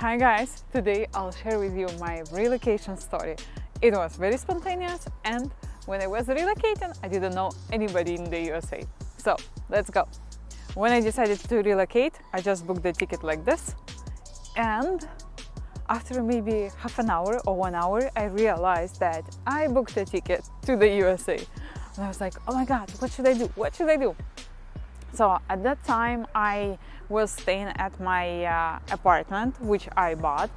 Hi guys, today I'll share with you my relocation story. It was very spontaneous, and when I was relocating, I didn't know anybody in the USA. So let's go. When I decided to relocate, I just booked the ticket like this, and after maybe half an hour or 1 hour, I realized that I booked a ticket to the USA. And I was like, oh my God, what should I do? What should I do? So at that time, I was staying at my apartment, which I bought.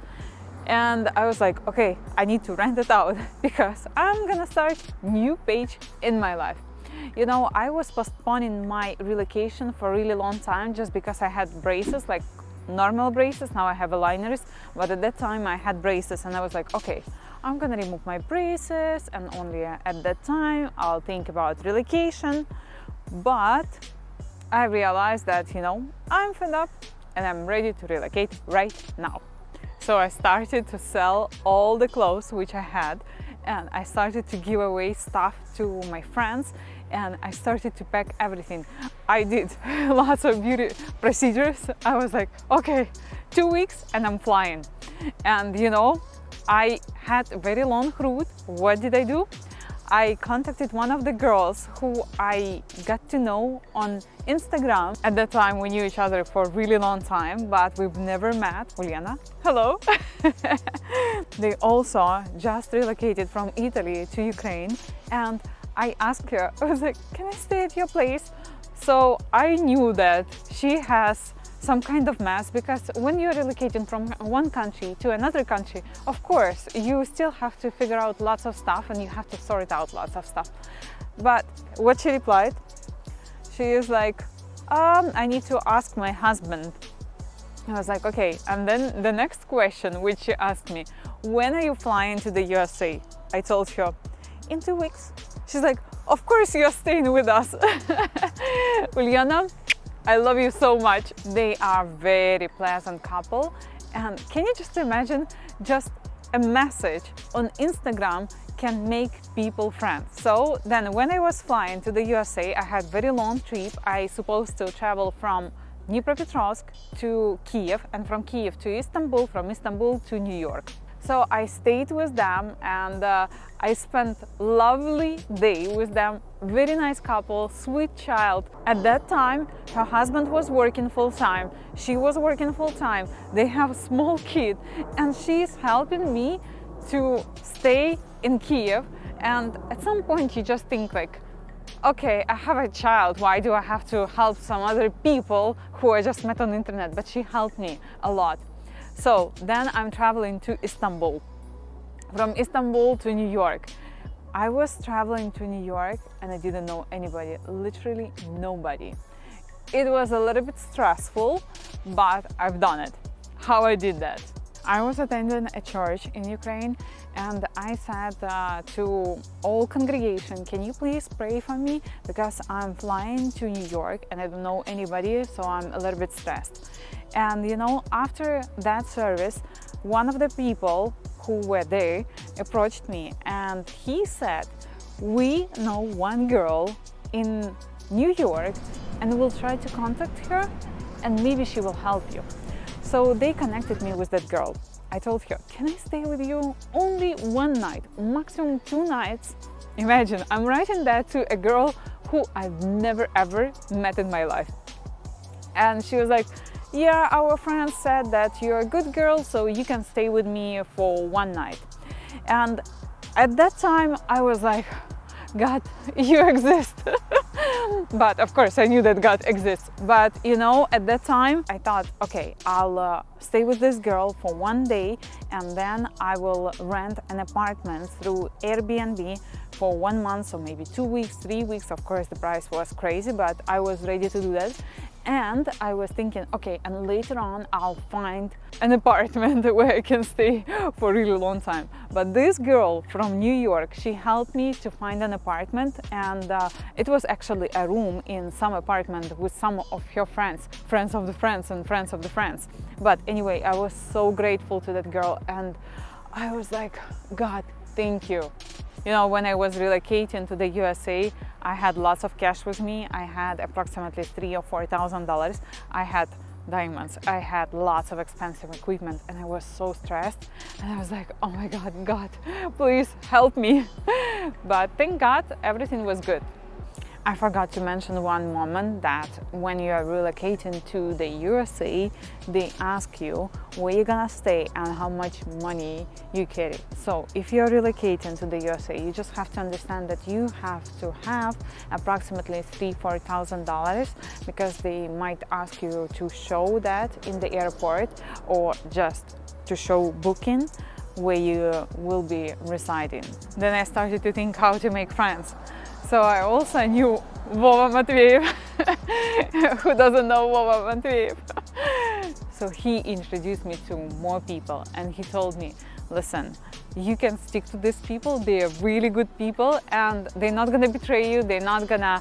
And I was like, okay, I need to rent it out because I'm gonna start new page in my life. You know, I was postponing my relocation for a really long time just because I had braces, like normal braces. Now I have aligners, but at that time I had braces, and I was like, okay, I'm gonna remove my braces, and only at that time I'll think about relocation. But I realized that, you know, I'm fed up and I'm ready to relocate right now. So I started to sell all the clothes which I had, and I started to give away stuff to my friends, and I started to pack everything. I did lots of beauty procedures. I was like, okay, 2 weeks and I'm flying. And you know, I had a very long route. What did I do? I contacted one of the girls who I got to know on Instagram. At that time, we knew each other for a really long time, but we've never met. Uliana, hello! They also just relocated from Italy to Ukraine, and I asked her, I was like, can I stay at your place? So I knew that she has some kind of mess, because when you're relocating from one country to another country, of course, you still have to figure out lots of stuff and you have to sort out lots of stuff. But what she replied, she is like, I need to ask my husband. I was like, okay. And then the next question which she asked me, when are you flying to the USA? I told her, in 2 weeks. She's like, of course you're staying with us. Uliana, I love you so much. They are very pleasant couple. And can you just imagine, just a message on Instagram can make people friends. So then when I was flying to the USA, I had very long trip. I supposed to travel from Dnipropetrovsk to Kiev, and from Kiev to Istanbul, from Istanbul to New York. So I stayed with them, and I spent lovely day with them. Very nice couple, sweet child. At that time, her husband was working full-time. She was working full-time. They have a small kid, and she's helping me to stay in Kiev. And at some point you just think like, okay, I have a child, why do I have to help some other people who I just met on the internet? But she helped me a lot. So then I'm traveling to Istanbul. From Istanbul to New York. I was traveling to New York and I didn't know anybody, literally nobody. It was a little bit stressful, but I've done it. How I did that? I was attending a church in Ukraine, and I said to all congregation, can you please pray for me, because I'm flying to New York and I don't know anybody, so I'm a little bit stressed. And you know, after that service, one of the people who were there approached me, and he said, we know one girl in New York and we'll try to contact her and maybe she will help you. So they connected me with that girl. I told her, can I stay with you only 1 night, maximum 2 nights? Imagine, I'm writing that to a girl who I've never ever met in my life. And she was like, yeah, our friends said that you're a good girl, so you can stay with me for 1 night. And at that time I was like, God, you exist. But of course I knew that God exists. But you know, at that time I thought, okay, I'll stay with this girl for 1 day, and then I will rent an apartment through Airbnb for 1 month, or maybe 2 weeks, 3 weeks. Of course the price was crazy, but I was ready to do that. And I was thinking, okay, and later on I'll find an apartment where I can stay for a really long time. But this girl from New York, she helped me to find an apartment, and it was actually a room in some apartment with some of her friends, friends of the friends and friends of the friends. But anyway, I was so grateful to that girl, and I was like, God, thank you. You know, when I was relocating to the USA, I had lots of cash with me. I had approximately $3,000 or $4,000. I had diamonds. I had lots of expensive equipment and I was so stressed, and I was like, oh my God, please help me. But thank God everything was good. I forgot to mention one moment, that when you are relocating to the USA, they ask you where you're gonna stay and how much money you carry. So if you're relocating to the USA, you just have to understand that you have to have approximately $3,000-4,000, because they might ask you to show that in the airport, or just to show booking where you will be residing. Then I started to think how to make friends. So I also knew Vova Matveev. Who doesn't know Vova Matveev? So he introduced me to more people, and he told me, listen, you can stick to these people, they are really good people and they're not gonna betray you, they're not gonna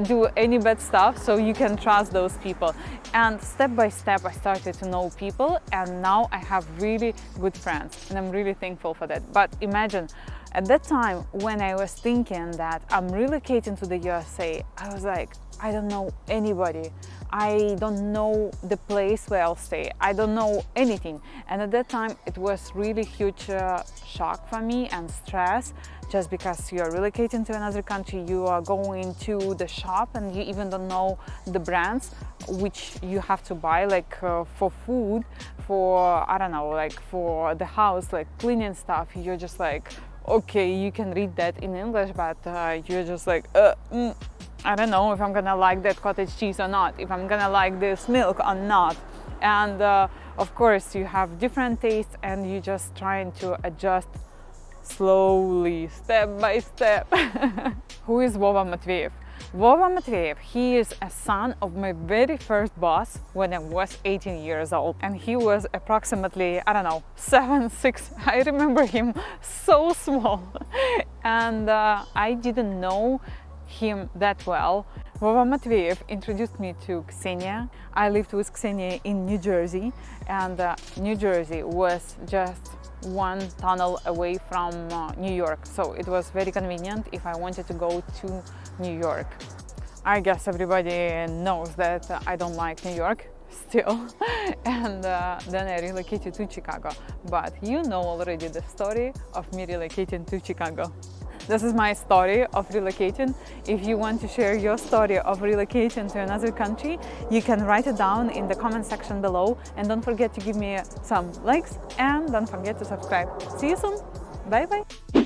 do any bad stuff, so you can trust those people. And step by step I started to know people, and now I have really good friends, and I'm really thankful for that. But imagine, at that time when I was thinking that I'm relocating to the USA, I was like, I don't know anybody, I don't know the place where I'll stay, I don't know anything. And at that time it was really huge shock for me and stress, just because you are relocating to another country, you are going to the shop and you even don't know the brands which you have to buy, like for food, for, I don't know, like for the house, like cleaning stuff. You're just like, okay, you can read that in English, but you're just like, I don't know if I'm gonna like that cottage cheese or not, if I'm gonna like this milk or not. And of course you have different tastes, and you're just trying to adjust slowly, step by step. Who is Vova Matveev? Vova Matveev, he is a son of my very first boss when I was 18 years old, and he was approximately, I don't know, 7'6". I remember him so small. And I didn't know him that well. Vova Matveev introduced me to Ksenia. I lived with Ksenia in New Jersey, and New Jersey was just one tunnel away from New York, so it was very convenient if I wanted to go to New York. I guess everybody knows that I don't like New York still, and then I relocated to Chicago. But you know already the story of me relocating to Chicago. This is my story of relocating. If you want to share your story of relocating to another country, you can write it down in the comment section below, and don't forget to give me some likes, and don't forget to subscribe. See you soon. Bye bye.